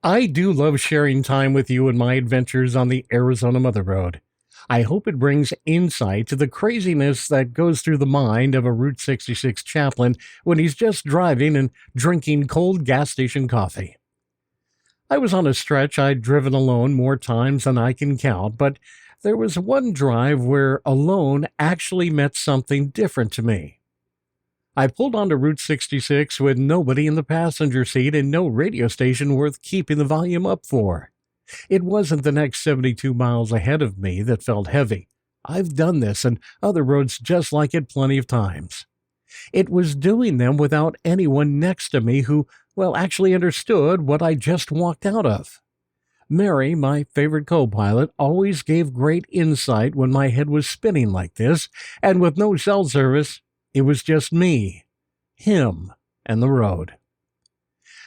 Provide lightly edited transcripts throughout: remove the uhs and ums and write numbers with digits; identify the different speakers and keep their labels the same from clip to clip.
Speaker 1: I do love sharing time with you and my adventures on the Arizona Mother Road. I hope it brings insight to the craziness that goes through the mind of a Route 66 chaplain when he's just driving and drinking cold gas station coffee. I was on a stretch I'd driven alone more times than I can count, but there was one drive where alone actually meant something different to me. I pulled onto Route 66 with nobody in the passenger seat and no radio station worth keeping the volume up for. It wasn't the next 72 miles ahead of me that felt heavy. I've done this and other roads just like it plenty of times. It was doing them without anyone next to me who, actually understood what I just walked out of. Mary, my favorite co-pilot, always gave great insight when my head was spinning like this, and with no cell service, it was just me, him, and the road.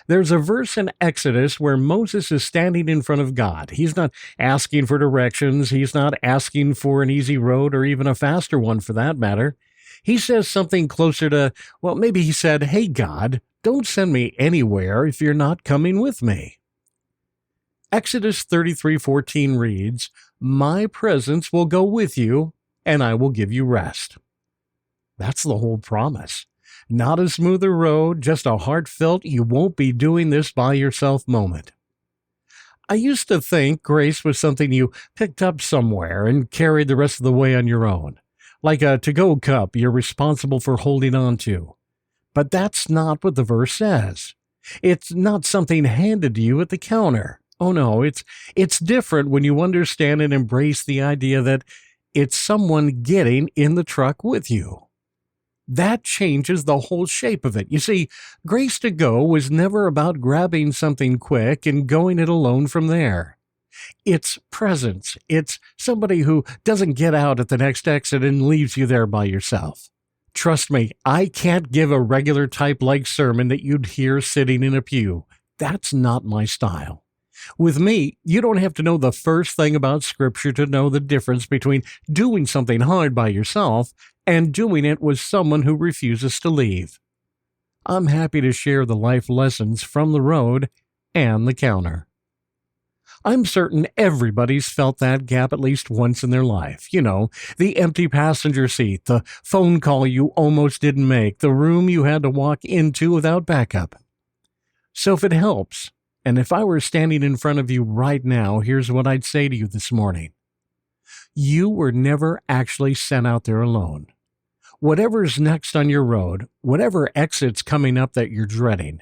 Speaker 1: There's a verse in Exodus where Moses is standing in front of God. He's not asking for directions. He's not asking for an easy road or even a faster one for that matter. He says something closer to, maybe he said, "Hey God, don't send me anywhere if you're not coming with me." Exodus 33:14 reads, "My presence will go with you, and I will give you rest." That's the whole promise. Not a smoother road, just a heartfelt, you won't be doing this by yourself moment. I used to think grace was something you picked up somewhere and carried the rest of the way on your own, like a to-go cup you're responsible for holding on to. But that's not what the verse says. It's not something handed to you at the counter. Oh no, it's different when you understand and embrace the idea that it's someone getting in the truck with you. That changes the whole shape of it. You see, Grace to Go was never about grabbing something quick and going it alone from there. It's presence. It's somebody who doesn't get out at the next exit and leaves you there by yourself. Trust me, I can't give a regular type-like sermon that you'd hear sitting in a pew. That's not my style. With me, you don't have to know the first thing about Scripture to know the difference between doing something hard by yourself and doing it with someone who refuses to leave. I'm happy to share the life lessons from the road and the counter. I'm certain everybody's felt that gap at least once in their life. You know, the empty passenger seat, the phone call you almost didn't make, the room you had to walk into without backup. So if it helps, and if I were standing in front of you right now, here's what I'd say to you this morning. You were never actually sent out there alone. Whatever's next on your road, whatever exit's coming up that you're dreading,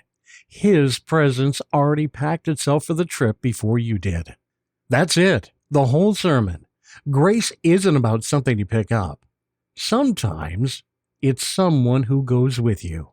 Speaker 1: His presence already packed itself for the trip before you did. That's it, the whole sermon. Grace isn't about something you pick up. Sometimes it's someone who goes with you.